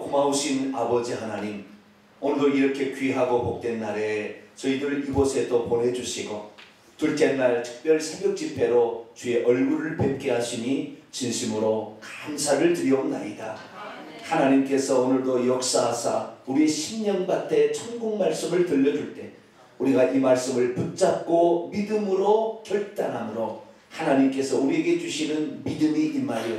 고마우신 아버지 하나님, 오늘도 이렇게 귀하고 복된 날에 저희들을 이곳에 또 보내주시고 둘째 날 특별 새벽 집회로 주의 얼굴을 뵙게 하시니 진심으로 감사를 드리옵나이다. 하나님께서 오늘도 역사하사 우리의 심령밭에 천국 말씀을 들려줄 때 우리가 이 말씀을 붙잡고 믿음으로 결단함으로 하나님께서 우리에게 주시는 믿음이 임하여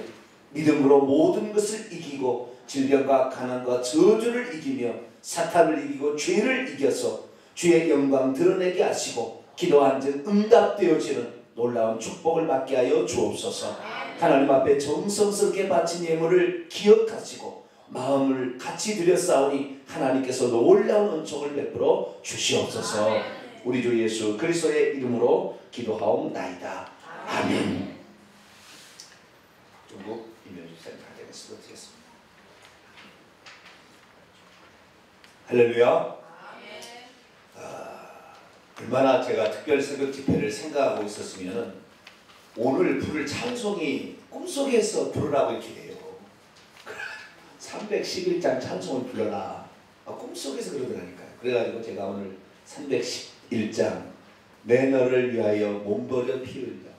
믿음으로 모든 것을 이기고 질병과 가난과 저주를 이기며 사탄을 이기고 죄를 이겨서 주의 영광 드러내게 하시고 기도한 즉 응답되어지는 놀라운 축복을 받게 하여 주옵소서. 하나님 앞에 정성스럽게 바친 예물을 기억하시고 마음을 같이 드렸사오니 하나님께서 놀라운 은총을 베풀어 주시옵소서. 우리 주 예수 그리스도의 이름으로 기도하옵나이다. 아멘. 중국 임명주 센터 되겠습니다. 할렐루야. 얼마나 제가 특별 새벽 집회를 생각하고 있었으면 오늘 부를 찬송이 꿈속에서 부르라고 이렇게 돼요. 311장 찬송을 불러라. 꿈속에서 그러더라니까요. 그래가지고 제가 오늘 311장 내 너를 위하여 몸버려 피 흘려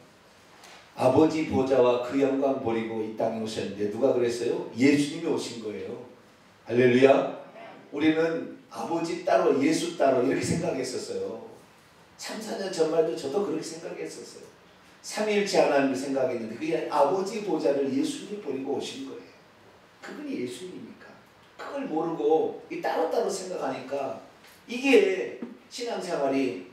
아버지 보좌와 그 영광 버리고 이 땅에 오셨는데 누가 그랬어요? 예수님이 오신 거예요. 할렐루야. 우리는 아버지 따로 예수 따로 이렇게 생각했었어요. 3, 4년 전말도 저도 그렇게 생각했었어요. 삼위일체 하나님을 생각했는데 그게 아버지 보좌를 예수님이 버리고 오신 거예요. 그분이 예수님입니까? 그걸 모르고 이 따로따로 생각하니까 이게 신앙생활이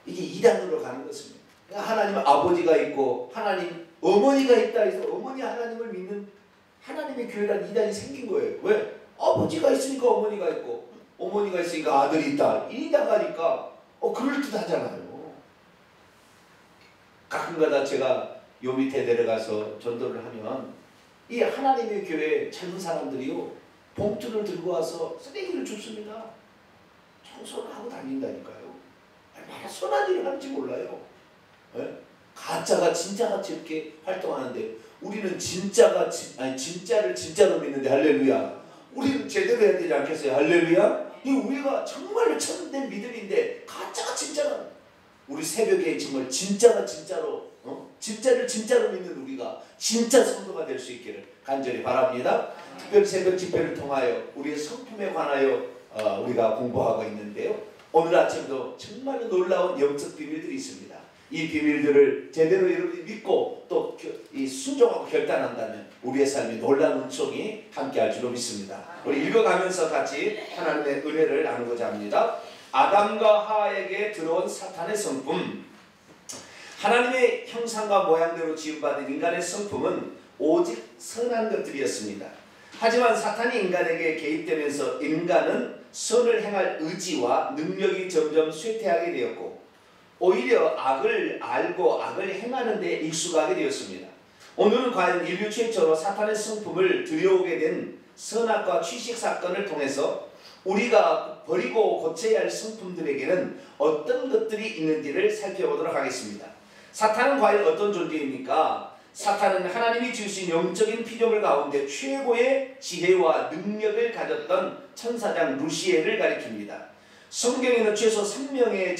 이게 이단으로 가는 것입니다. 하나님 아버지가 있고 하나님 어머니가 있다 해서 어머니 하나님을 믿는 하나님의 교회라는 이단이 생긴 거예요. 왜? 아버지가 있으니까 어머니가 있고 어머니가 있으니까 아들이 있다. 이단 가니까 그럴듯하잖아요. 가끔가다 제가 요 밑에 내려가서 전도를 하면 이 하나님의 교회 젊은 사람들이요 봉투를 들고 와서 쓰레기를 줍습니다. 청소를 하고 다닌다니까요. 얼마나 선한 일을 하는지 몰라요. 가짜가 진짜같이 이렇게 활동하는데 우리는 진짜를 진짜로 믿는데 할렐루야. 우리는 제대로 해야 되지 않겠어요? 할렐루야. 이 우리가 정말 참된 믿음인데 가짜가 진짜라. 우리 새벽에 정말 진짜가 진짜로 진짜를 진짜로 믿는 우리가 진짜 성도가 될 수 있기를 간절히 바랍니다. 특별 새벽 집회를 통하여 우리의 성품에 관하여 우리가 공부하고 있는데요. 오늘 아침도 정말 놀라운 영적 비밀들이 있습니다. 이 비밀들을 제대로 여러분이 믿고 또 순종하고 결단한다면 우리의 삶에 놀라운 은총이 함께할 줄로 믿습니다. 우리 읽어가면서 같이 하나님의 은혜를 나누고자 합니다. 아담과 하와에게 들어온 사탄의 성품. 하나님의 형상과 모양대로 지음받은 인간의 성품은 오직 선한 것들이었습니다. 하지만 사탄이 인간에게 개입되면서 인간은 선을 행할 의지와 능력이 점점 쇠퇴하게 되었고 오히려 악을 알고 악을 행하는 데 익숙하게 되었습니다. 오늘은 과연 인류 최초로 사탄의 성품을 들여오게 된 선악과 취식 사건을 통해서 우리가 버리고 고쳐야 할 성품들에게는 어떤 것들이 있는지를 살펴보도록 하겠습니다. 사탄은 과연 어떤 존재입니까? 사탄은 하나님이 지으신 영적인 피조물 가운데 최고의 지혜와 능력을 가졌던 천사장 루시엘을 가리킵니다. 성경에는 최소 3명의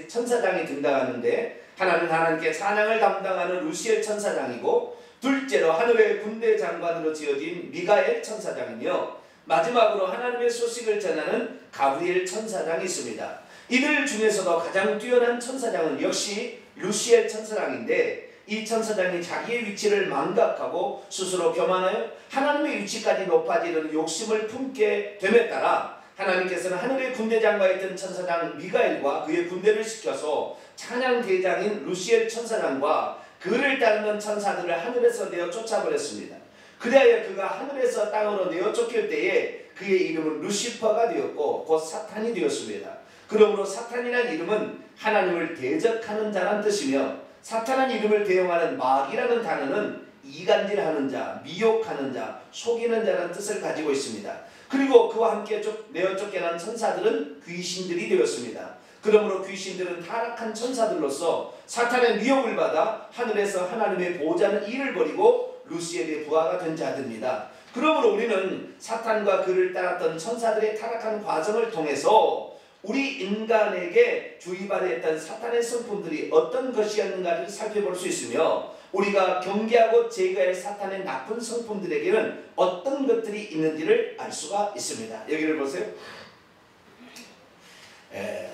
천사장이 등장하는데 하나는 하나님께 찬양을 담당하는 루시엘 천사장이고 둘째로 하늘의 군대 장관으로 지어진 미가엘 천사장이며 마지막으로 하나님의 소식을 전하는 가브리엘 천사장이 있습니다. 이들 중에서도 가장 뛰어난 천사장은 역시 루시엘 천사장인데 이 천사장이 자기의 위치를 망각하고 스스로 교만하여 하나님의 위치까지 높아지는 욕심을 품게 됨에 따라 하나님께서는 하늘의 군대장과 있던 천사장 미가엘과 그의 군대를 시켜서 찬양 대장인 루시엘 천사장과 그를 따르는 천사들을 하늘에서 내어 쫓아버렸습니다. 그리하여 그가 하늘에서 땅으로 내어 쫓길 때에 그의 이름은 루시퍼가 되었고 곧 사탄이 되었습니다. 그러므로 사탄이라는 이름은 하나님을 대적하는 자란 뜻이며 사탄한 이름을 대용하는 마귀라는 단어는 이간질하는 자, 미혹하는 자, 속이는 자라는 뜻을 가지고 있습니다. 그리고 그와 함께 내어 쫓겨난 천사들은 귀신들이 되었습니다. 그러므로 귀신들은 타락한 천사들로서 사탄의 미혹을 받아 하늘에서 하나님의 보호자는 이를 버리고 루시엘의 부하가 된 자들입니다. 그러므로 우리는 사탄과 그를 따랐던 천사들의 타락하는 과정을 통해서 우리 인간에게 주입하였던 사탄의 성품들이 어떤 것이었는가를 살펴볼 수 있으며 우리가 경계하고 제거할 사탄의 나쁜 성품들에게는 어떤 것들이 있는지를 알 수가 있습니다. 여기를 보세요.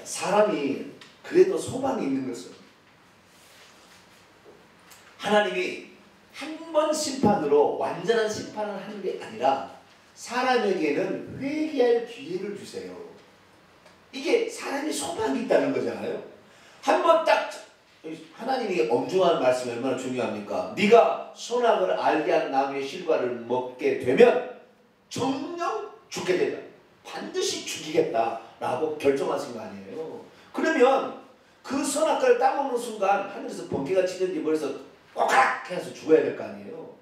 사람이 그래도 소망이 있는 것은 하나님이 한 번 심판으로 완전한 심판을 하는 게 아니라 사람에게는 회개할 기회를 주세요. 이게 사람이 소망이 있다는 거잖아요. 한 번 딱 하나님이 엄중한 말씀이 얼마나 중요합니까? 네가 선악을 알게 한 나무의 실과를 먹게 되면 정녕 죽게 된다. 반드시 죽이겠다라고 결정하신 거 아니에요. 그러면 그 선악과를 따먹는 순간 하늘에서 번개가 치든지 머리에서 꼬깍 해서 죽어야 될 거 아니에요.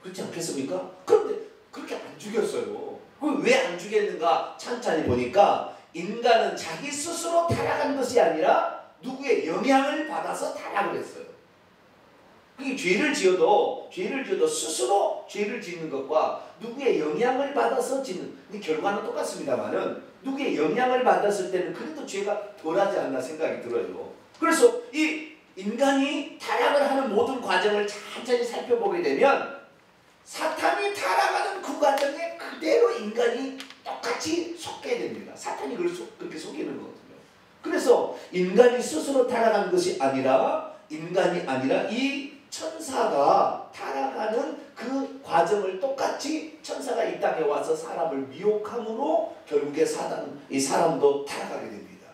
그렇지 않겠습니까? 그런데 그렇게 안 죽였어요. 왜 안 죽였는가 찬찬히 보니까 인간은 자기 스스로 타락한 것이 아니라 누구의 영향을 받아서 타락을 했어요. 그게 죄를 지어도 스스로 죄를 짓는 것과 누구의 영향을 받아서 짓는 결과는 똑같습니다만은 누구의 영향을 받았을 때는 그래도 죄가 덜하지 않나 생각이 들어요. 그래서 이 인간이 타락을 하는 모든 과정을 천천히 살펴보게 되면 사탄이 타락하는 그 과정에 그대로 인간이 똑같이 속게 됩니다. 사탄이 그렇게 속이는 거거든요. 그래서 인간이 스스로 타락한 것이 아니라 이 천사가 타락하는 그 과정을 똑같이 천사가 이 땅에 와서 사람을 미혹함으로 결국에 이 사람도 타락하게 됩니다.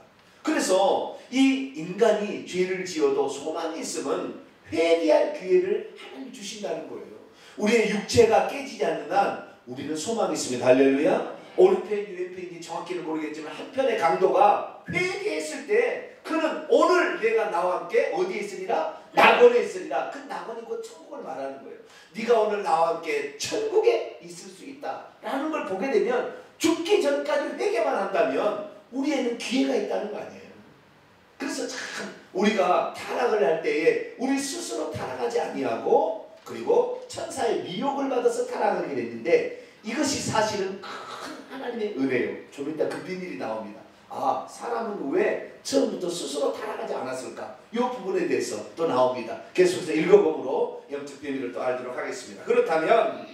그래서 이 인간이 죄를 지어도 소망이 있으면 회개할 기회를 하나님 주신다는 거예요. 우리의 육체가 깨지지 않는 한 우리는 소망이 있습니다. 할렐루야. 오른편인지 왼편인지 정확히는 모르겠지만 한편의 강도가 회개했을 때 그는 오늘 내가 나와 함께 어디에 있으리라? 낙원에 있으리라. 그 낙원이 곧 천국을 말하는 거예요. 네가 오늘 나와 함께 천국에 있을 수 있다 라는 걸 보게 되면 죽기 전까지 회개만 한다면 우리에는 기회가 있다는 거 아니에요. 그래서 참 우리가 타락을 할 때에 우리 스스로 타락하지 아니하고 그리고 천사의 미혹을 받아서 타락하게 됐는데 이것이 사실은 큰 하나님의 은혜예요. 좀 이따 그 비밀이 나옵니다. 아, 사람은 왜 처음부터 스스로 타락하지 않았을까? 이 부분에 대해서 또 나옵니다. 계속해서 읽어보므로 영적 비밀을 또 알도록 하겠습니다. 그렇다면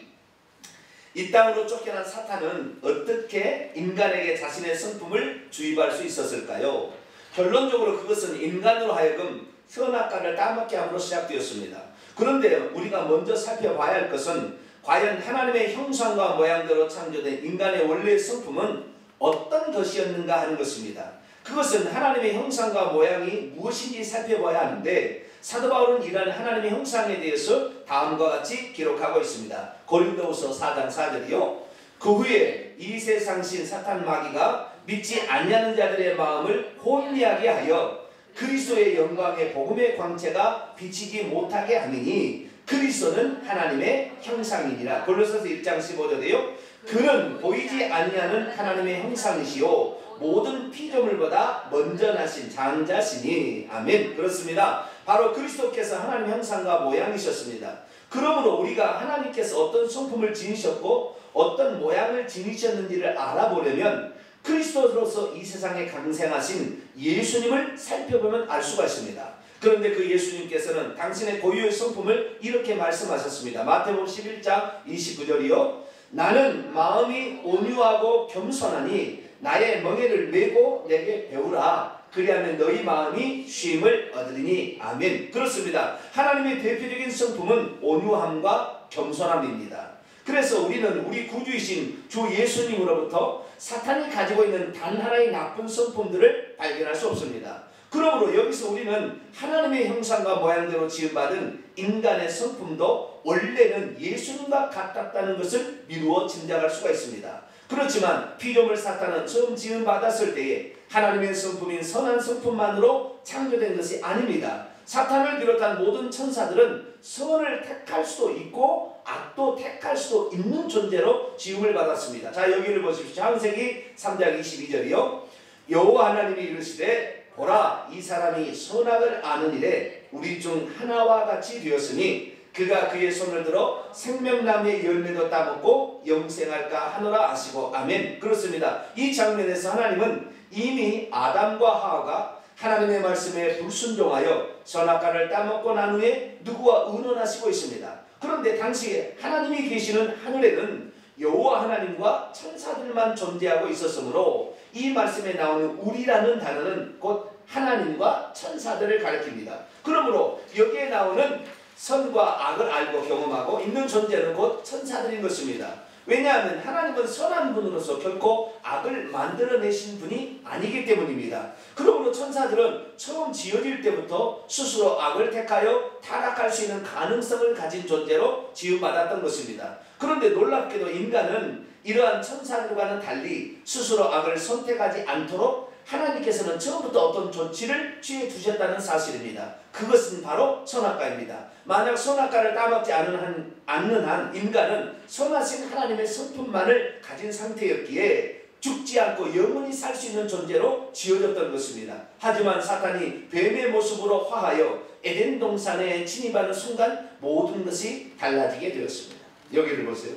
이 땅으로 쫓겨난 사탄은 어떻게 인간에게 자신의 성품을 주입할 수 있었을까요? 결론적으로 그것은 인간으로 하여금 선악과를 따먹게 함으로 시작되었습니다. 그런데 우리가 먼저 살펴봐야 할 것은 과연 하나님의 형상과 모양대로 창조된 인간의 원래의 성품은 어떤 것이었는가 하는 것입니다. 그것은 하나님의 형상과 모양이 무엇인지 살펴봐야 하는데 사도 바울은 이러한 하나님의 형상에 대해서 다음과 같이 기록하고 있습니다. 고린도후서 4장 4절이요. 그 후에 이 세상신 사탄 마귀가 믿지 아니하는 자들의 마음을 혼미하게 하여 그리스도의 영광의 복음의 광채가 비치지 못하게 하느니 그리스도는 하나님의 형상이니라. 골로새서 1장 15절에요. 그는 보이지 아니하는 하나님의 형상이시요 모든 피조물보다 먼저 나신 장자시니. 아멘. 그렇습니다. 바로 그리스도께서 하나님 형상과 모양이셨습니다. 그러므로 우리가 하나님께서 어떤 성품을 지니셨고 어떤 모양을 지니셨는지를 알아보려면 그리스도로서 이 세상에 강생하신 예수님을 살펴보면 알 수가 있습니다. 그런데 그 예수님께서는 당신의 고유의 성품을 이렇게 말씀하셨습니다. 마태복음 11장 29절이요. 나는 마음이 온유하고 겸손하니 나의 멍에를 메고 내게 배우라. 그리하면 너희 마음이 쉼을 얻으리니. 아멘. 그렇습니다. 하나님의 대표적인 성품은 온유함과 겸손함입니다. 그래서 우리는 우리 구주이신 주 예수님으로부터 사탄이 가지고 있는 단 하나의 나쁜 성품들을 발견할 수 없습니다. 그러므로 여기서 우리는 하나님의 형상과 모양대로 지음받은 인간의 성품도 원래는 예수님과 같았다는 것을 미루어 짐작할 수가 있습니다. 그렇지만 피조물 사탄은 처음 지음받았을 때에 하나님의 성품인 선한 성품만으로 창조된 것이 아닙니다. 사탄을 비롯한 모든 천사들은 선을 택할 수도 있고 악도 택할 수도 있는 존재로 지음을 받았습니다. 자, 여기를 보십시오. 창세기 3장 22절이요. 여호와 하나님이 이르시되 보라 이 사람이 선악을 아는 일에 우리 중 하나와 같이 되었으니 그가 그의 손을 들어 생명나무의 열매도 따먹고 영생할까 하노라 하시고. 아멘. 그렇습니다. 이 장면에서 하나님은 이미 아담과 하와가 하나님의 말씀에 불순종하여 선악과를 따먹고 난 후에 누구와 의논하시고 있습니다. 그런데 당시에 하나님이 계시는 하늘에는 여호와 하나님과 천사들만 존재하고 있었으므로 이 말씀에 나오는 우리라는 단어는 곧 하나님과 천사들을 가리킵니다. 그러므로 여기에 나오는 선과 악을 알고 경험하고 있는 존재는 곧 천사들인 것입니다. 왜냐하면 하나님은 선한 분으로서 결코 악을 만들어내신 분이 아니기 때문입니다. 그러므로 천사들은 처음 지어질 때부터 스스로 악을 택하여 타락할 수 있는 가능성을 가진 존재로 지음받았던 것입니다. 그런데 놀랍게도 인간은 이러한 천사들과는 달리 스스로 악을 선택하지 않도록 하나님께서는 처음부터 어떤 조치를 취해 두셨다는 사실입니다. 그것은 바로 선악과입니다. 만약 선악과를 따먹지 않는 한 인간은 선하신 하나님의 성품만을 가진 상태였기에 죽지 않고 영원히 살 수 있는 존재로 지어졌던 것입니다. 하지만 사탄이 뱀의 모습으로 화하여 에덴 동산에 진입하는 순간 모든 것이 달라지게 되었습니다. 여기를 보세요.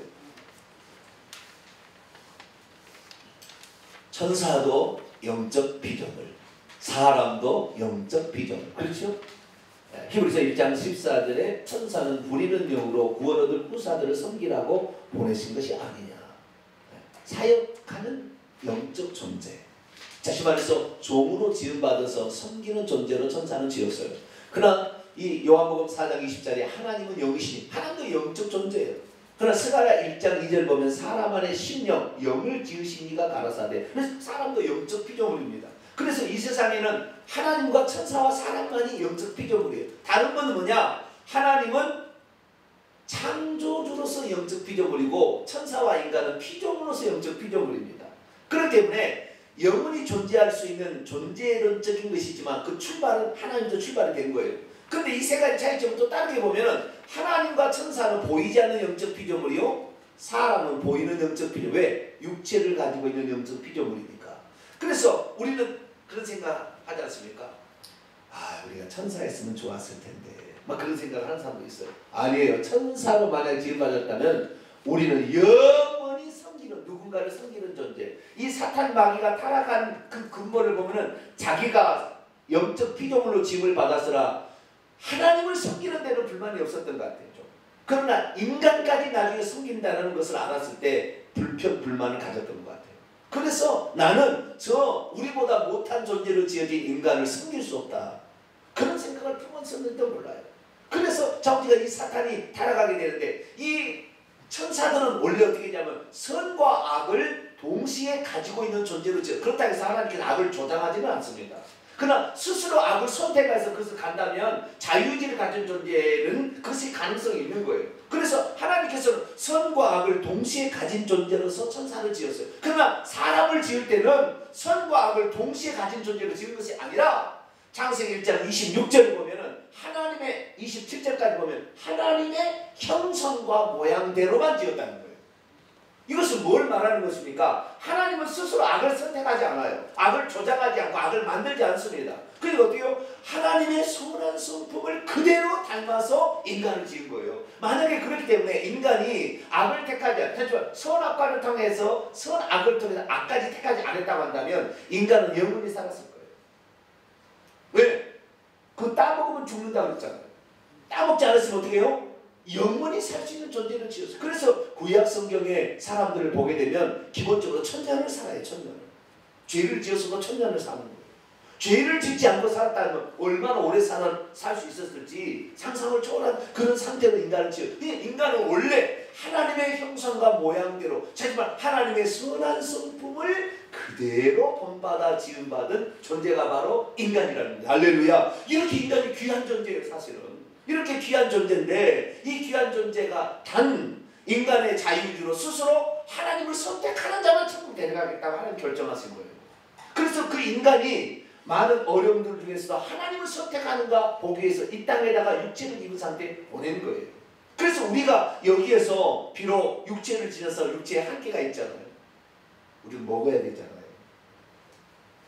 천사도 영적 피조물, 사람도 영적 피조물. 그렇죠? 히브리서 1장 14절에 천사는 부리는 영으로 구원 얻을 후사들을 섬기라고 보내신 것이 아니냐. 사역하는 영적 존재. 다시 말해서 종으로 지음받아서 섬기는 존재로 천사는 지었어요. 그러나 이 요한복음 4장 20절에 하나님은 영이시니 하나님도 영적 존재예요. 그러나 스가랴 1장 2절 보면 사람 안에 심령, 영을 지으신 이가 가라사대. 그래서 사람도 영적 피조물입니다. 그래서 이 세상에는 하나님과 천사와 사람만이 영적 피조물이에요. 다른 건 뭐냐? 하나님은 창조주로서 영적 피조물이고 천사와 인간은 피조물로서 영적 피조물입니다. 그렇기 때문에 영원히 존재할 수 있는 존재론적인 것이지만 그 출발은 하나님부터 출발이 된 거예요. 그런데 이 세 가지 차이점을 또 다르게 보면은 하나님과 천사는 보이지 않는 영적 피조물이요, 사람은 보이는 영적 피조물. 왜? 육체를 가지고 있는 영적 피조물이니까. 그래서 우리는 그런 생각 하지 않습니까? 아, 우리가 천사였으면 좋았을 텐데 막 그런 생각을 하는 사람도 있어요. 아니에요. 천사로 만약 지음받았다면 우리는 영원히 섬기는, 누군가를 섬기는 존재. 이 사탄 마귀가 타락한 그 근본을 보면은 자기가 영적 피조물로 지음을 받았으나 하나님을 섬기는 데는 불만이 없었던 것 같아요. 그러나 인간까지 나중에 섬긴다는 것을 알았을 때 불만을 가졌던 것 같아요. 그래서 나는 우리보다 못한 존재로 지어진 인간을 섬길 수 없다. 그런 생각을 품었었는지도 몰라요. 그래서 우리가 이 사탄이 타락하게 되는데 이 천사들은 원래 어떻게 했냐면 선과 악을 동시에 가지고 있는 존재로 지어. 그렇다고 해서 하나님께서 악을 조장하지는 않습니다. 그러나 스스로 악을 선택해서 그것을 간다면 자유의지를 가진 존재는 그것이 가능성이 있는 거예요. 그래서 하나님께서는 선과 악을 동시에 가진 존재로서 천사를 지었어요. 그러나 사람을 지을 때는 선과 악을 동시에 가진 존재로 지은 것이 아니라 창세기 1장 26절을 보면은 하나님의 27절까지 보면 하나님의 형상과 모양대로만 지었다는 거예요. 이것은 뭘 말하는 것입니까? 하나님은 스스로 악을 선택하지 않아요. 악을 조장하지 않고 악을 만들지 않습니다. 그리고 어때요? 하나님의 선한 성품을 그대로 닮아서 인간을 지은 거예요. 만약에 그렇기 때문에 인간이 악을 택하지 않았지만 선악과를 통해서 선악을 통해서 악까지 택하지 않았다고 한다면 인간은 영원히 살았을 거예요. 왜? 그거 따먹으면 죽는다고 그랬잖아요. 따먹지 않았으면 어떻게 해요? 영원히 살 수 있는 존재를 지었어요. 그래서 구약 성경의 사람들을 보게 되면 기본적으로 천년을 살아요. 천년을. 죄를 지었어도 천년을 사는 거예요. 죄를 짓지 않고 살았다면 얼마나 오래 살 수 있었을지 상상을 초월한 그런 상태로 인간을 지었어요. 인간은 원래 하나님의 형상과 모양대로, 하지만 하나님의 선한 성품을 그대로 본받아 지음받은 존재가 바로 인간이라는 겁니다. 할렐루야. 이렇게 인간이 귀한 존재예요. 사실은. 이렇게 귀한 존재인데 이 귀한 존재가 단 인간의 자유주로 스스로 하나님을 선택하는 자만 천국 데려가겠다고 하는 결정하신 거예요. 그래서 그 인간이 많은 어려움들 중에서도 하나님을 선택하는가 보기 위해서 이 땅에다가 육체를 입은 상태에 보낸 거예요. 그래서 우리가 여기에서 비록 육체를 지녀서 육체에 한계가 있잖아요. 우리는 먹어야 되잖아요.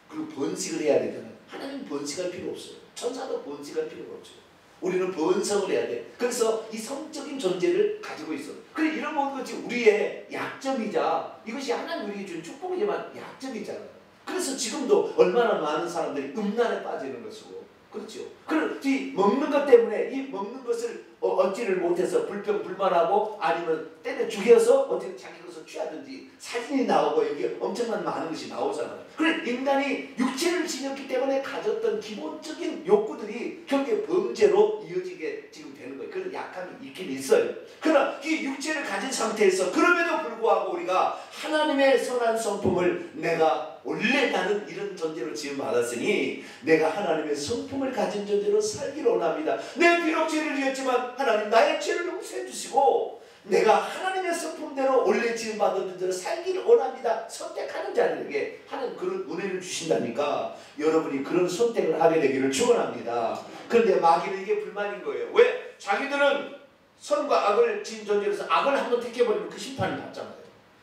그리고 번식을 해야 되잖아요. 하나님 번식할 필요 없어요. 천사도 번식할 필요가 없어요. 우리는 번성을 해야 돼. 그래서 이 성적인 존재를 가지고 있어. 그래, 이런 모든 것이 우리의 약점이자 이것이 하나님 우리에게 준 축복이지만 약점이잖아. 그래서 지금도 얼마나 많은 사람들이 음란에 빠지는 것이고, 그렇죠. 그렇지, 먹는 것 때문에 이 먹는 것을 얻지를 못해서 불평불만하고 아니면 때려 죽여서 어떻게 자기 것을 취하든지 사진이 나오고 이게 엄청난 많은 것이 나오잖아요. 그래, 인간이 육체를 지녔기 때문에 가졌던 기본적인 욕구들이 결국에 범죄로 이어지게 지금 되는 거예요. 그런 약함이 있긴 있어요. 그러나 이 육체를 가진 상태에서 그럼에도 불구하고 우리가 하나님의 선한 성품을 내가 원래 나는 이런 존재로 지음받았으니 내가 하나님의 성품을 가진 존재로 살기를 원합니다. 내 비록 죄를 지었지만 하나님 나의 죄를 용서해 주시고 내가 하나님의 성품대로 원래 지음받은 존재로 살기를 원합니다. 선택하는 자들에게 하나님 그런 은혜를 주신다니까 여러분이 그런 선택을 하게 되기를 축원합니다. 그런데 마귀는 이게 불만인 거예요. 왜? 자기들은 선과 악을 지은 존재로서 악을 한번 택해버리면 그 심판을 받잖아요.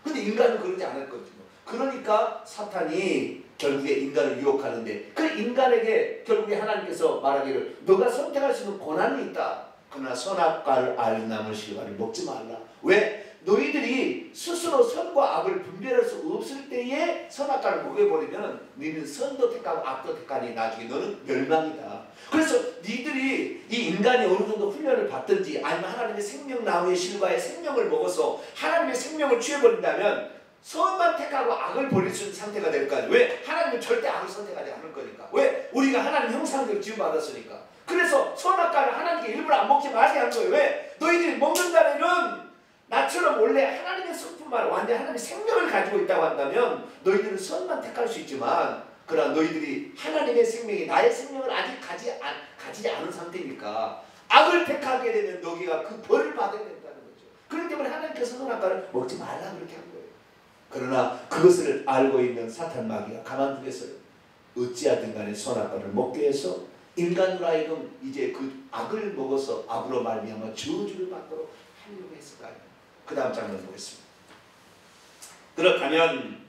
근데 인간은 그러지 않을 거죠. 그러니까 사탄이 결국에 인간을 유혹하는데 그 인간에게 결국에 하나님께서 말하기를 너가 선택할 수 있는 권한이 있다. 그러나 선악과를 알 나무 실과를 먹지 말라. 왜? 너희들이 스스로 선과 악을 분별할 수 없을 때에 선악과를 먹여버리면 너희는 선도 택하고 악도 택하니 나중에 너는 멸망이다. 그래서 니들이 이 인간이 어느 정도 훈련을 받든지 아니면 하나님의 생명나무의 실과의 생명을 먹어서 하나님의 생명을 취해버린다면 선만 택하고 악을 버릴 수 있는 상태가 될 거 아니에요. 왜? 하나님은 절대 악을 선택하지 않을 거니까. 왜? 우리가 하나님 형상대로 지음받았으니까. 그래서 선악과를 하나님께 일부러 안 먹지 말게 한 거예요. 왜? 너희들이 먹는 날에는 나처럼 원래 하나님의 성품만 완전 하나님의 생명을 가지고 있다고 한다면 너희들은 선만 택할 수 있지만 그러나 너희들이 하나님의 생명이 나의 생명을 아직 가지지 않은 상태니까 악을 택하게 되면 너희가 그 벌을 받아야 된다는 거죠. 그렇기 때문에 하나님께서 선악과를 먹지 말라 그렇게 한 거예요. 그러나 그것을 알고 있는 사탄 마귀가 가만두겠어요. 어찌하든 간에 선악과를 먹게 해서 인간으로 하여금 이제 그 악을 먹어서 악으로 말미암아 저주를 받도록 하려고 했을 거 아니에요. 그 다음 장면 보겠습니다. 그렇다면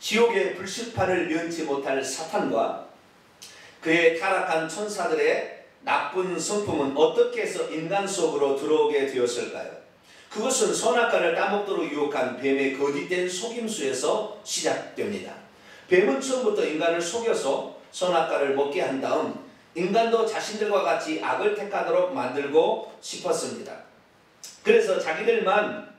지옥의 불심판을 면치 못할 사탄과 그의 타락한 천사들의 나쁜 성품은 어떻게 해서 인간 속으로 들어오게 되었을까요? 그것은 선악과를 따먹도록 유혹한 뱀의 거짓된 속임수에서 시작됩니다. 뱀은 처음부터 인간을 속여서 선악과를 먹게 한 다음 인간도 자신들과 같이 악을 택하도록 만들고 싶었습니다. 그래서 자기들만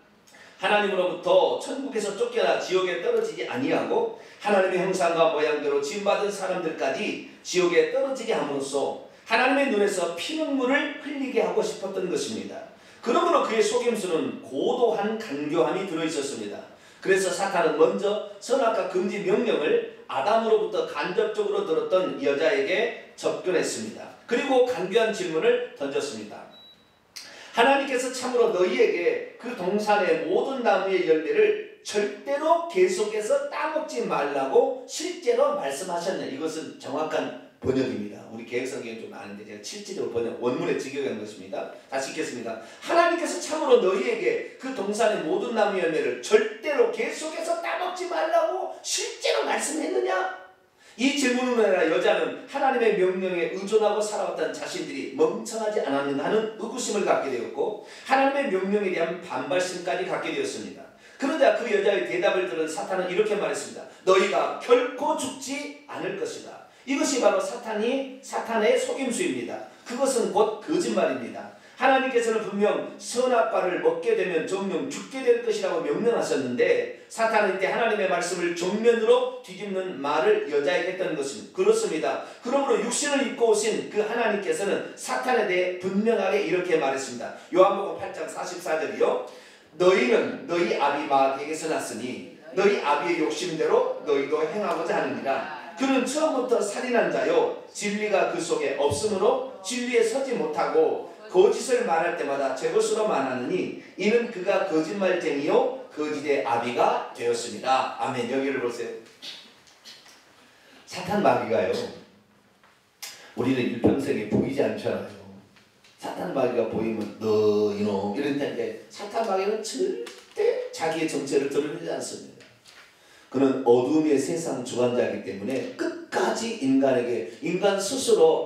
하나님으로부터 천국에서 쫓겨나 지옥에 떨어지지 아니하고 하나님의 형상과 모양대로 지음받은 사람들까지 지옥에 떨어지게 함으로써 하나님의 눈에서 피눈물을 흘리게 하고 싶었던 것입니다. 그러므로 그의 속임수는 고도한 간교함이 들어있었습니다. 그래서 사탄은 먼저 선악과 금지 명령을 아담으로부터 간접적으로 들었던 여자에게 접근했습니다. 그리고 간교한 질문을 던졌습니다. 하나님께서 참으로 너희에게 그 동산의 모든 나무의 열매를 절대로 계속해서 따먹지 말라고 실제로 말씀하셨냐. 이것은 정확한 번역입니다. 우리 개혁성경은 좀 아는데 제가 실제로 번역 원문에 직역한 것입니다. 다시 읽겠습니다. 하나님께서 참으로 너희에게 그 동산의 모든 나무 열매를 절대로 계속해서 따먹지 말라고 실제로 말씀했느냐? 이 질문으로 인해 여자는 하나님의 명령에 의존하고 살아왔던 자신들이 멍청하지 않았는가 하는 의구심을 갖게 되었고 하나님의 명령에 대한 반발심까지 갖게 되었습니다. 그러자 그 여자의 대답을 들은 사탄은 이렇게 말했습니다. 너희가 결코 죽지 않을 것이다. 이것이 바로 사탄의 속임수입니다. 그것은 곧 거짓말입니다. 하나님께서는 분명 선악과를 먹게 되면 정녕 죽게 될 것이라고 명령하셨는데 사탄은 이때 하나님의 말씀을 정면으로 뒤집는 말을 여자에게 했던 것입니다. 그렇습니다. 그러므로 육신을 입고 오신 그 하나님께서는 사탄에 대해 분명하게 이렇게 말했습니다. 요한복음 8장 44절이요. 너희는 너희 아비 마귀에게서 났으니 너희 아비의 욕심대로 너희도 행하고자 하느니라. 그는 처음부터 살인한 자요 진리가 그 속에 없으므로 진리에 서지 못하고 거짓을 말할 때마다 제 것으로 말하느니 이는 그가 거짓말쟁이요 거짓의 아비가 되었습니다. 아멘. 여기를 보세요. 사탄 마귀가요 우리는 일평생에 보이지 않잖아요. 사탄 마귀가 보이면 너 이놈 이럴 텐데 사탄 마귀는 절대 자기의 정체를 드러내지 않습니다. 그는 어둠의 세상 주관자이기 때문에 끝까지 인간 스스로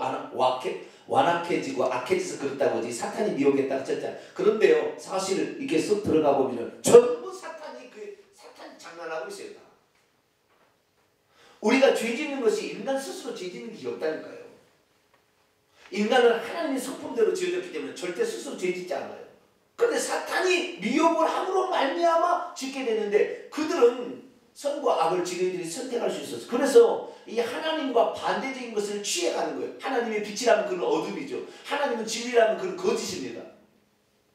완악해지고 악해져서 그렇다고 하지 사탄이 미혹했다고 했잖아. 그런데요, 사실 이렇게 쏙 들어가 보면 전부 사탄이 사탄 장난하고 있어요. 다. 우리가 죄 짓는 것이 인간 스스로 죄 짓는 것이 없다니까요. 인간은 하나님의 성품대로 지어졌기 때문에 절대 스스로 죄 짓지 않아요. 그런데 사탄이 미혹을 함으로 말미암아 짓게 되는데 그들은 선과 악을 지그들이 선택할 수 있었어요. 그래서 이 하나님과 반대적인 것을 취해가는 거예요. 하나님의 빛이라면 그는 어둠이죠. 하나님은 진리라면 그는 거짓입니다.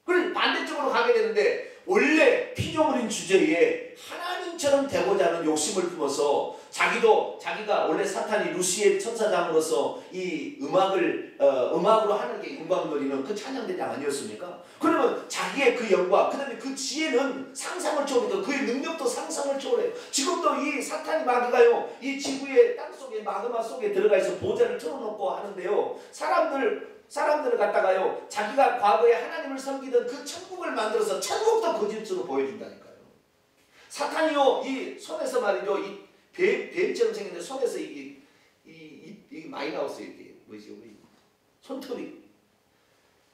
그래서 반대쪽으로 가게 되는데 원래 피조물인 주제에 하나님처럼 되고자 하는 욕심을 품어서 자기가 원래 사탄이 루시엘 천사장으로서 이 음악으로 하나님께 영광 돌리는 그 찬양대장 아니었습니까? 그러면 자기의 그 영광, 그 다음에 그 지혜는 상상을 초월해도 그의 능력도 상상을 초월해요. 지금도 이 사탄이 마귀가요, 이 지구의 땅속에 마그마 속에 들어가 있어 보좌를 틀어놓고 하는데요, 사람들을 갖다가요, 자기가 과거에 하나님을 섬기던 그 천국을 만들어서 천국도 거짓으로 보여준다니까요. 사탄이요, 이 손에서 말이죠, 이 뱀처럼 생겼는데 손에서 이게 많이 나왔어요. 이게 뭐지, 우리 손톱이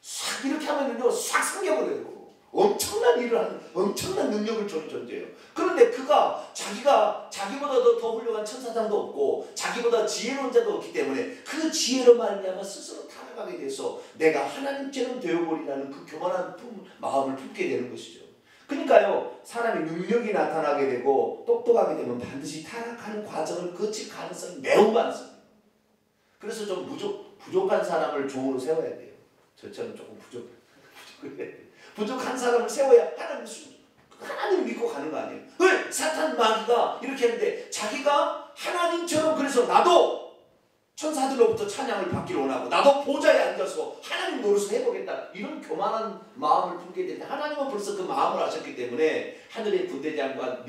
싹 이렇게 하면요, 싹 삼겨버려요. 엄청난 일을 하는, 엄청난 능력을 주는 존재예요. 그런데 그가 자기보다 더 훌륭한 천사장도 없고 자기보다 지혜로운 자도 없기 때문에 그 지혜로 말미암아 스스로 타락하게 돼서 내가 하나님처럼 되어버리라는 그 교만한 마음을 품게 되는 것이죠. 그러니까요, 사람이 능력이 나타나게 되고 똑똑하게 되면 반드시 타락하는 과정을 거칠 가능성이 매우 많습니다. 그래서 좀 부족한 사람을 종으로 세워야 돼요. 저처럼 조금 부족한 사람을 세워야 하나님 믿고 가는 거 아니에요. 왜? 사탄 마귀가 이렇게 했는데 자기가 하나님처럼, 그래서 나도 천사들로부터 찬양을 받기를 원하고 나도 보좌에 앉아서 하나님 노릇을 해보겠다, 이런 교만한 마음을 품게 되는데 하나님은 벌써 그 마음을 아셨기 때문에 하늘의 군대장관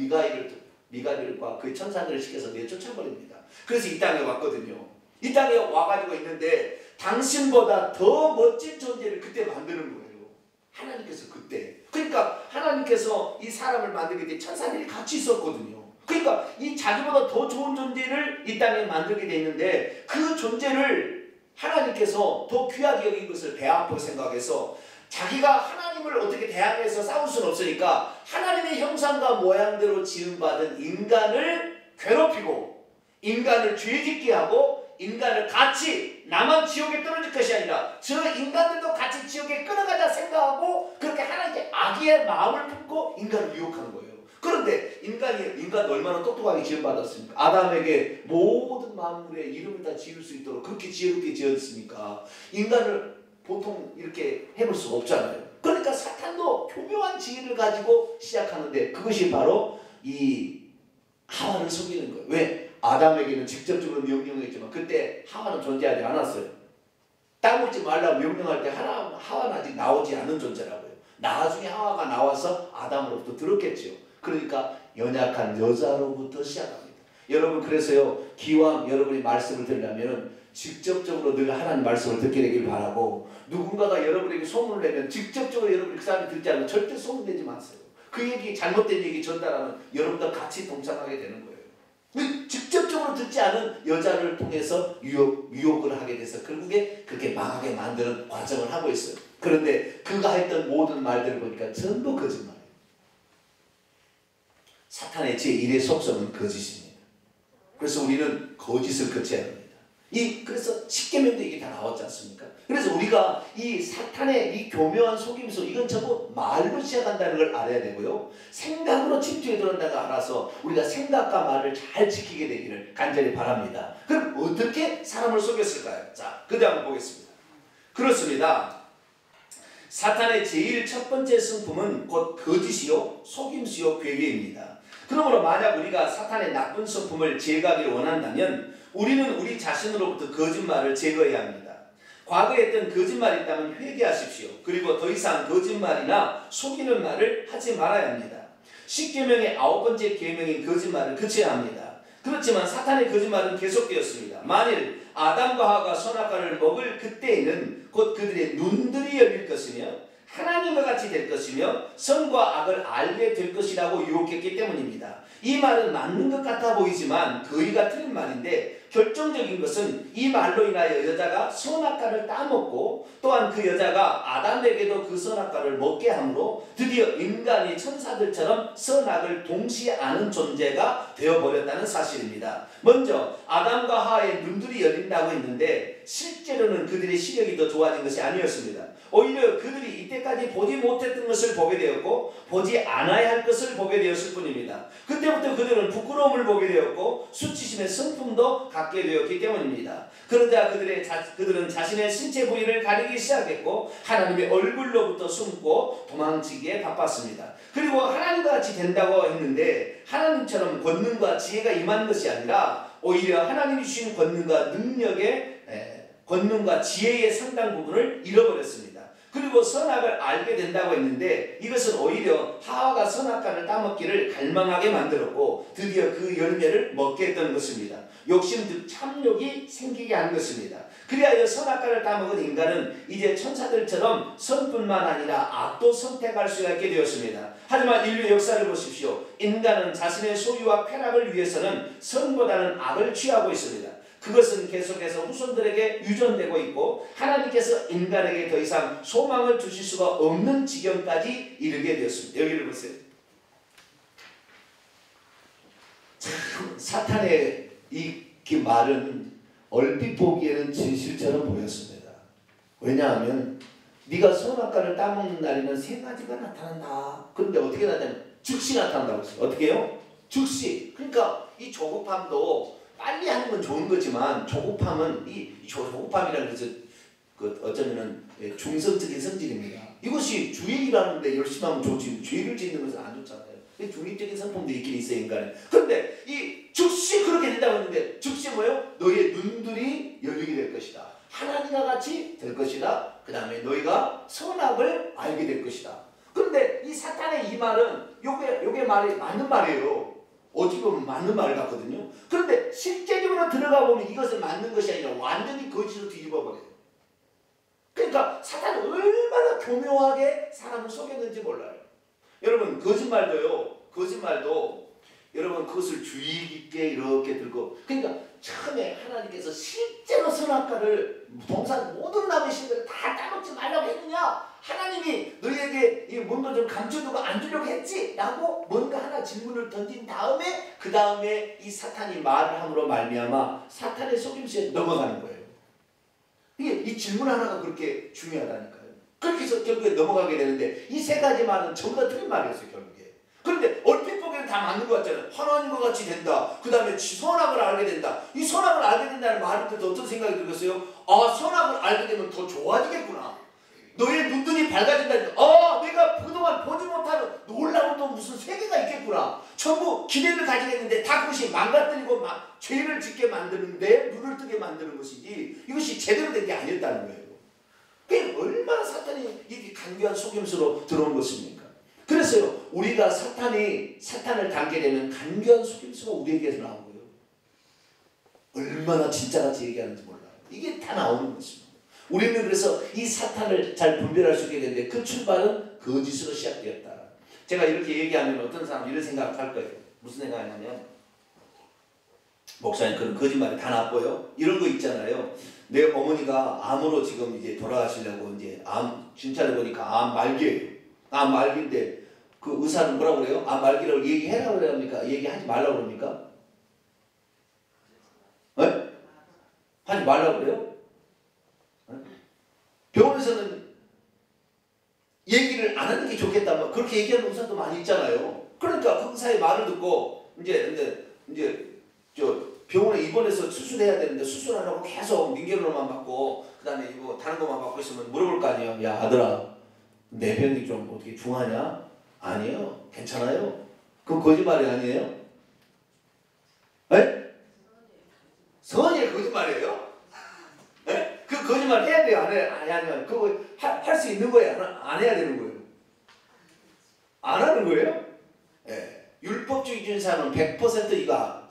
미가엘과 그 천사들을 시켜서 내쫓아버립니다. 그래서 이 땅에 왔거든요. 이 땅에 와가지고 있는데 당신보다 더 멋진 존재를 그때 만드는 거예요. 하나님께서 그때. 그러니까 하나님께서 이 사람을 만들게 때 천사들이 같이 있었거든요. 그러니까 이 자기보다 더 좋은 존재를 이 땅에 만들게 돼 있는데 그 존재를 하나님께서 더 귀하게 여긴 것을 배 아프게 생각해서 자기가 하나님을 어떻게 대항해서 싸울 수는 없으니까 하나님의 형상과 모양대로 지음받은 인간을 괴롭히고 인간을 죄짓게 하고 인간을 같이 나만 지옥에 떨어질 것이 아니라 저 인간들도 같이 지옥에 끌어가자 생각하고 그렇게 하나님께 악의 마음을 품고 인간을 유혹하는 거예요. 그런데 인간도 얼마나 똑똑하게 지음받았습니까? 아담에게 모든 만물의 이름을 다 지을 수 있도록 그렇게 지혜롭게 지었습니까? 인간을 보통 이렇게 해볼 수가 없잖아요. 그러니까 사탄도 교묘한 지혜를 가지고 시작하는데 그것이 바로 이 하와를 속이는 거예요. 왜? 아담에게는 직접적으로 명령했지만 그때 하와는 존재하지 않았어요. 땅 먹지 말라고 명령할 때 하와는 아직 나오지 않은 존재라고요. 나중에 하와가 나와서 아담으로부터 들었겠죠. 그러니까 연약한 여자로부터 시작합니다. 여러분, 그래서요, 기왕 여러분이 말씀을 들으려면 직접적으로 늘 하나님 말씀을 듣게 되길 바라고, 누군가가 여러분에게 소문을 내면 직접적으로 여러분이 그 사람이 듣지 않으면 절대 소문내지 마세요. 그 얘기, 잘못된 얘기 전달하면 여러분도 같이 동참하게 되는 거예요. 직접적으로 듣지 않은 여자를 통해서 유혹을 하게 돼서 결국에 그렇게 망하게 만드는 과정을 하고 있어요. 그런데 그가 했던 모든 말들을 보니까 전부 거짓말이에요. 사탄의 제1의 속성은 거짓입니다. 그래서 우리는 거짓을 거쳐야 합니다. 그래서 십계명도 이게 다 나왔지 않습니까? 그래서 우리가 이 사탄의 이 교묘한 속임수, 이건 전부 말로 시작한다는 걸 알아야 되고요. 생각으로 침투해 들어온다고 알아서 우리가 생각과 말을 잘 지키게 되기를 간절히 바랍니다. 그럼 어떻게 사람을 속였을까요? 자, 그 다음 보겠습니다. 그렇습니다. 사탄의 제일 첫 번째 성품은 곧 거짓이요, 속임수요, 괴계입니다. 그러므로 만약 우리가 사탄의 나쁜 성품을 제거하기를 원한다면 우리는 우리 자신으로부터 거짓말을 제거해야 합니다. 과거에 했던 거짓말이 있다면 회개하십시오. 그리고 더 이상 거짓말이나 속이는 말을 하지 말아야 합니다. 십계명의 9번째 계명인 거짓말을 그쳐야 합니다. 그렇지만 사탄의 거짓말은 계속되었습니다. 만일 아담과 하와가 선악과를 먹을 그때에는 곧 그들의 눈들이 열릴 것이며 하나님과 같이 될 것이며 선과 악을 알게 될 것이라고 유혹했기 때문입니다. 이 말은 맞는 것 같아 보이지만 거의가 틀린 말인데 결정적인 것은 이 말로 인하여 여자가 선악과를 따먹고 또한 그 여자가 아담에게도 그 선악과를 먹게 하므로 드디어 인간이 천사들처럼 선악을 동시에 아는 존재가 되어버렸다는 사실입니다. 먼저 아담과 하와의 눈들이 열린다고 했는데 실제로는 그들의 시력이 더 좋아진 것이 아니었습니다. 오히려 그들이 이때까지 보지 못했던 것을 보게 되었고 보지 않아야 할 것을 보게 되었을 뿐입니다. 그때부터 그들은 부끄러움을 보게 되었고 수치심의 성품도 갖게 되었기 때문입니다. 그러자 그들은 자신의 신체 부위를 가리기 시작했고 하나님의 얼굴로부터 숨고 도망치기에 바빴습니다. 그리고 하나님과 같이 된다고 했는데 하나님처럼 권능과 지혜가 임한 것이 아니라 오히려 하나님이 주신 권능과 지혜의 상당 부분을 잃어버렸습니다. 그리고 선악을 알게 된다고 했는데 이것은 오히려 하와가 선악과를 따먹기를 갈망하게 만들었고 드디어 그 열매를 먹게 했던 것입니다. 욕심 즉 참욕이 생기게 한 것입니다. 그리하여 선악과를 따먹은 인간은 이제 천사들처럼 선뿐만 아니라 악도 선택할 수가 있게 되었습니다. 하지만 인류의 역사를 보십시오. 인간은 자신의 소유와 쾌락을 위해서는 선보다는 악을 취하고 있습니다. 그것은 계속해서 후손들에게 유전되고 있고 하나님께서 인간에게 더 이상 소망을 주실 수가 없는 지경까지 이르게 되었습니다. 여기를 보세요. 참 사탄의 이 말은 얼핏 보기에는 진실처럼 보였습니다. 왜냐하면 네가 선악과를 따먹는 날에는 세 가지가 나타난다. 그런데 어떻게 나타나냐면 즉시 나타난다고 했어요. 어떻게 해요? 즉시. 그러니까 이 조급함도 빨리 하는 건 좋은 거지만 조급함은 조급함이라는 것은 어쩌면은 중성적인 성질입니다. 이것이 주의라는데 열심히 하면 좋지 죄를 짓는 것은 안 좋잖아요. 중립적인 성품도 있긴 있어요 인간은. 그런데 이 즉시 그렇게 된다고 했는데 즉시 뭐예요? 너의 눈들이 열리게 될 것이다. 하나님과 같이 될 것이다. 그 다음에 너희가 선악을 알게 될 것이다. 그런데 이 사탄의 이 말은 요게 말이 맞는 말이에요. 어찌 보면 맞는 말 같거든요. 그런데 실제적으로 들어가 보면 이것은 맞는 것이 아니라 완전히 거짓으로 뒤집어 버려요. 그러니까 사탄은 얼마나 교묘하게 사람을 속였는지 몰라요. 여러분 거짓말도 여러분 그것을 주의 깊게 이렇게 들고 그러니까 처음에 하나님께서 실제로 선악과를 동산 모든 남의 신들을 다 따먹지 말라고 했느냐? 하나님이 너희에게 뭔가 좀 감춰두고 안 주려고 했지? 라고 뭔가 하나 질문을 던진 다음에 그 다음에 이 사탄이 말을 함으로 말미암아 사탄의 속임수에 넘어가는 거예요. 이 질문 하나가 그렇게 중요하다니까요. 그렇게 해서 결국에 넘어가게 되는데 이 세 가지 말은 전부 다 틀린 말이었어요 결국에. 그런데 얼핏 보기에는 다 맞는 것 같잖아요. 하나님과 같이 된다. 그 다음에 선악을 알게 된다. 이 선악을 알게 된다는 말을 듣고 어떤 생각이 들겠어요? 아, 선악을 알게 되면 더 좋아지겠구나. 너의 눈등이 밝아진다니까. 내가 그동안 보지 못하는 놀라운 또 무슨 세계가 있겠구나. 전부 기대를 가지겠는데 다 그것이 망가뜨리고 죄를 짓게 만드는데 눈을 뜨게 만드는 것이지 이것이 제대로 된 게 아니었다는 거예요. 그게 얼마나 사탄이 이 간교한 속임수로 들어온 것입니까? 그래서요 우리가 사탄을 당게 되면 간교한 속임수가 우리에게서 나오고요. 얼마나 진짜같이 얘기하는지 몰라요. 이게 다 나오는 것입니다. 우리는 그래서 이 사탄을 잘 분별할 수 있게 되는데 그 출발은 거짓으로 시작되었다. 제가 이렇게 얘기하면 어떤 사람 이런 생각할 거예요. 무슨 생각이냐면 목사님 그런 거짓말이 다 나빠요. 이런 거 있잖아요. 내 어머니가 암으로 지금 이제 돌아가시려고 이제 암 진찰해 보니까 암 말기예요. 암 말기인데 그 의사는 뭐라고 그래요? 암 말기라고 얘기해라 그럽니까? 얘기하지 말라고 그럽니까? 네? 하지 말라고 그래요? 병원에서는 얘기를 안 하는 게 좋겠다. 그렇게 얘기하는 의사도 많이 있잖아요. 그러니까 그 의사의 말을 듣고 이제 저 병원에 입원해서 수술해야 되는데 수술하라고 계속 민계로만 받고 그다음에 이거 다른 것만 받고 있으면 물어볼 거 아니에요. 야 아들아 내 병이 좀 어떻게 중하냐? 아니에요. 괜찮아요. 그건 거짓말이 아니에요? 네? 선이 거짓말이에요? 네? 그 거짓말 해야 돼요? 안 해요? 그거 할 수 있는 거예요? 안 해야 되는 거예요? 안 하는 거예요? 네. 율법주의 사람은 100% 이가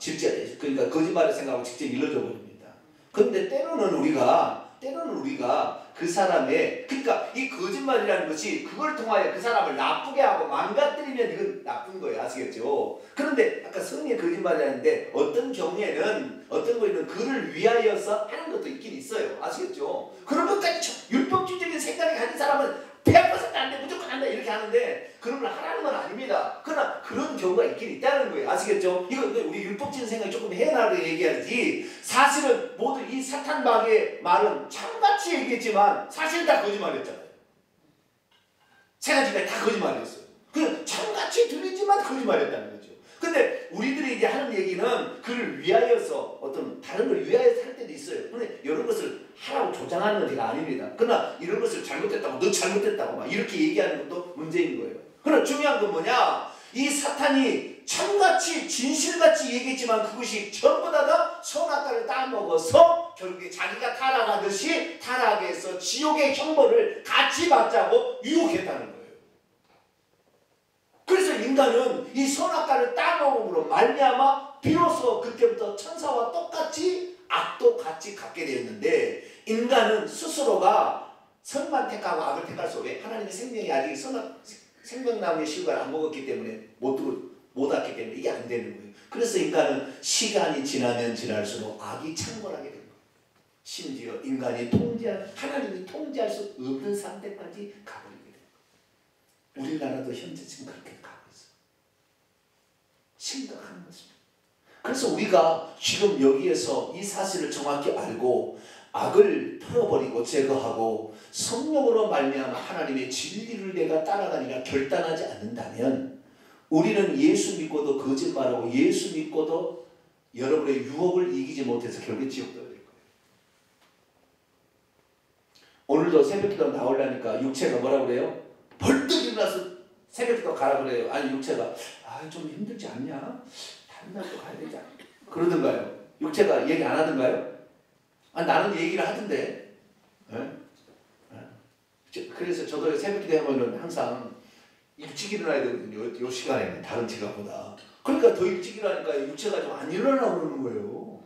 그러니까 거짓말을 생각하고 직접 일러줘 버립니다. 그런데 때로는 우리가 때로는 우리가 그 사람의, 그러니까 이 거짓말이라는 것이 그걸 통하여 그 사람을 나쁘게 하고 망가뜨리면 이건 나쁜 거예요. 아시겠죠? 그런데 아까 성령의 거짓말이라는데 어떤 경우에는 어떤 거에는 그를 위하여서 하는 것도 있긴 있어요. 아시겠죠? 그런 것까지 율법주의적인 생각을 가진 사람은 100% 안 돼, 무조건 안 돼, 이렇게 하는데 그런 걸 하라는 건 아닙니다. 그러나 그런 경우가 있긴 있다는 거예요. 아시겠죠? 이거 우리 율법적인 생각이 조금 해나가게 얘기하지, 사실은 모든 이 사탄 마귀의 말은 참같이 얘기했지만 사실은 다 거짓말이었잖아요. 세 가지가 다 거짓말이었어요. 그 참같이 들리지만 거짓말이었다는 거죠. 근데 우리들이 이제 하는 얘기는 그를 위하여서 어떤 다른 걸 위하여서 할 때도 있어요. 근데 이런 것을 하라고 조장하는 건 제가 아닙니다. 그러나 이런 것을 잘못했다고, 너 잘못했다고 막 이렇게 얘기하는 것도 문제인 거예요. 그러나 중요한 건 뭐냐? 이 사탄이 참같이 진실같이 얘기했지만 그것이 전부 다가 선악과를 따먹어서 결국에 자기가 타락하듯이 타락해서 지옥의 형벌을 같이 받자고 유혹했다는 거예요. 그래서 인간은 이 선악과를 따먹음으로 말미암아 비로소 그때부터 천사와 똑같이 악도 같이 갖게 되었는데, 인간은 스스로가 선만 택하고 악을 택할 수 없어요. 왜? 하나님의 생명이 아직 생명나무의 실과를 안 먹었기 때문에 못 왔기 때문에 이게 안 되는 거예요. 그래서 인간은 시간이 지나면 지날수록 악이 창궐하게 되는 거예요. 심지어 인간이 하나님이 통제할 수 없는 상태까지 가버리게 돼요. 우리나라도 현재 지금 그렇게 가고 있어요. 심각한 것입니다. 그래서 우리가 지금 여기에서 이 사실을 정확히 알고 악을 털어버리고 제거하고 성령으로 말미암아 하나님의 진리를 내가 따라가니라 결단하지 않는다면 우리는 예수 믿고도 거짓말하고 예수 믿고도 여러분의 유혹을 이기지 못해서 결국 지옥 떨어질 거예요. 오늘도 새벽기도 나오려니까 육체가 뭐라 그래요? 벌떡 일어나서 새벽기도 가라 그래요. 아니 육체가 좀 힘들지 않냐? 다른 날도 가야 되지 않냐? 그러던가요? 육체가 얘기 안 하던가요? 나는 얘기를 하던데. 그래서 저도 새벽기도 하면은 항상 일찍 일어나야 되거든요. 요 시간에는 다른 시간보다. 그러니까 더 일찍 일어나니까 육체가 좀 안 일어나려고 그러는 거예요.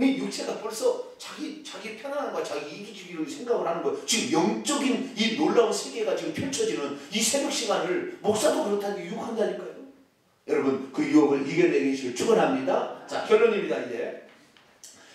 육체가 벌써 자기 편안함과 자기 이기주기를 생각을 하는 거예요. 지금 영적인 이 놀라운 세계가 지금 펼쳐지는 이 새벽 시간을 목사도 그렇다니 유혹한다니까요. 여러분 그 유혹을 이겨내기를 축원합니다. 자, 결론입니다. 이제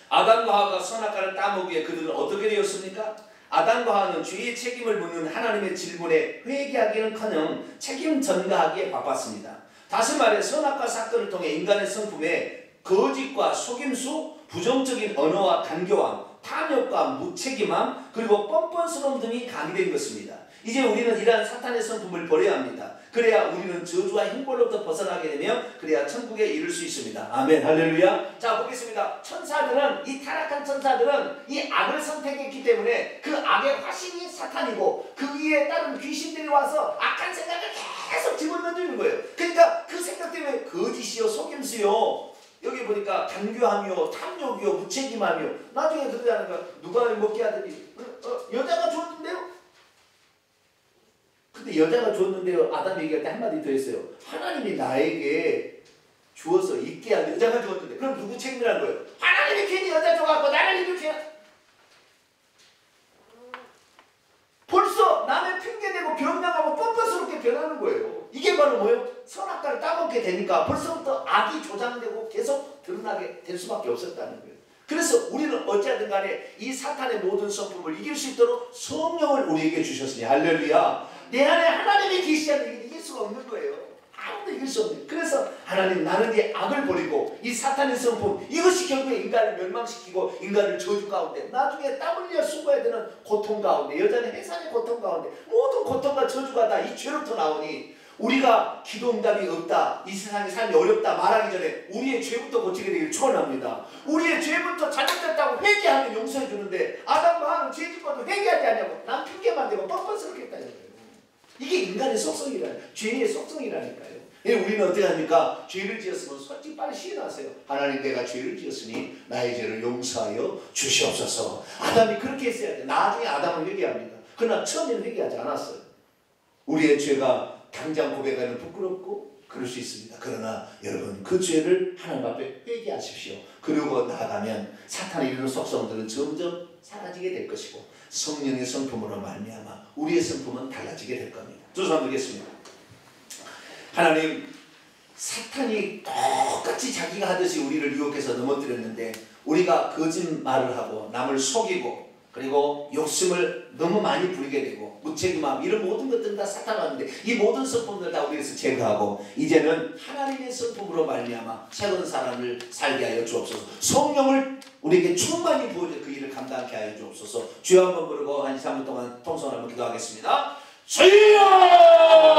아담과 하와가 선악과를 따먹기에 그들은 어떻게 되었습니까? 아담과 하와는 죄의 책임을 묻는 하나님의 질문에 회개하기는커녕 책임 전가하기에 바빴습니다. 다시 말해 선악과 사건을 통해 인간의 성품에 거짓과 속임수, 부정적인 언어와 간교함, 탐욕과 무책임함, 그리고 뻔뻔스러움 등이 가미된 것입니다. 이제 우리는 이러한 사탄의 성품을 버려야 합니다. 그래야 우리는 저주와 형벌로부터 벗어나게 되며 그래야 천국에 이를 수 있습니다. 아멘, 할렐루야. 자, 보겠습니다. 천사들은, 이 타락한 천사들은 이 악을 선택했기 때문에 그 악의 화신이 사탄이고 그 위에 따른 귀신들이 와서 악한 생각을 계속 집어넣는 거예요. 그러니까 그 생각 때문에 거짓이요, 속임수요, 여기 보니까 간교하며 탐욕이요, 무책임하며, 나중에 그러지 거야. 누가 먹게 하더니 여자가 줬는데요? 근데 여자가 줬는데요, 아담이 얘기할 때 한마디 더 했어요. 하나님이 나에게 주어서 있게 한 여자가 주었는데 그럼 누구 책임이라는 거예요? 하나님이 괜히 여자 줘갖고 나를 이렇게 벌써 남의 핑계대고 변명하고 뻔뻔스럽게 변하는 거예요. 이게 바로 뭐예요? 선악과를 따먹게 되니까 벌써부터 악이 조장되고 계속 드러나게 될 수밖에 없었다는 거예요. 그래서 우리는 어찌하든 간에 이 사탄의 모든 성품을 이길 수 있도록 성령을 우리에게 주셨으니 할렐루야. 내 안에 하나님이 계시다는 이길 수가 없는 거예요. 아무도 이길 수 없는. 그래서 하나님, 나는 이 악을 버리고 이 사탄의 성품, 이것이 결국에 인간을 멸망시키고 인간을 저주 가운데, 나중에 땀 흘려 수고해야 되는 고통 가운데, 여자는 해산의 고통 가운데, 모든 고통과 저주가 다 이 죄로부터 나오니 우리가 기도 응답이 없다, 이 세상의 삶이 어렵다 말하기 전에 우리의 죄부터 고치게 되기를 축원합니다. 우리의 죄부터 잘못됐다고 회개하면 용서해 주는데 아담과 하와는 죄 짓고도 회개하지 않냐고 난 핑계만 대고 뻔뻔스럽게 했다는 거예요. 이게 인간의 죄의 속성이라니까요. 우리는 어떻게 합니까? 죄를 지었으면 솔직히 빨리 시인하세요. 하나님, 내가 죄를 지었으니 나의 죄를 용서하여 주시옵소서. 아담이 그렇게 했어야 돼. 나중에 아담은 회개합니다. 그러나 처음에는 회개하지 않았어요. 우리의 죄가 당장 고백하는 부끄럽고 그럴 수 있습니다. 그러나 여러분, 그 죄를 하나님 앞에 회개하십시오. 그리고 나아가면 사탄의 이런 속성들은 점점 사라지게 될 것이고 성령의 성품으로 말미암아 우리의 성품은 달라지게 될 겁니다. 조사 드리겠습니다. 하나님, 사탄이 똑같이 자기가 하듯이 우리를 유혹해서 넘어뜨렸는데 우리가 거짓말을 하고 남을 속이고 그리고 욕심을 너무 많이 부리게 되고 무책임함 이런 모든 것들은 다 사탄이 하는데 이 모든 성품들을 다 우리에서 제거하고 이제는 하나님의 성품으로 말미암아 새로운 사람을 살게 하여 주옵소서. 성령을 우리에게 충만히 부어줘 그 일을 감당케 하여 주옵소서. 주여 한번 부르고 한 2, 3분 동안 통성을 한번 기도하겠습니다. 주여!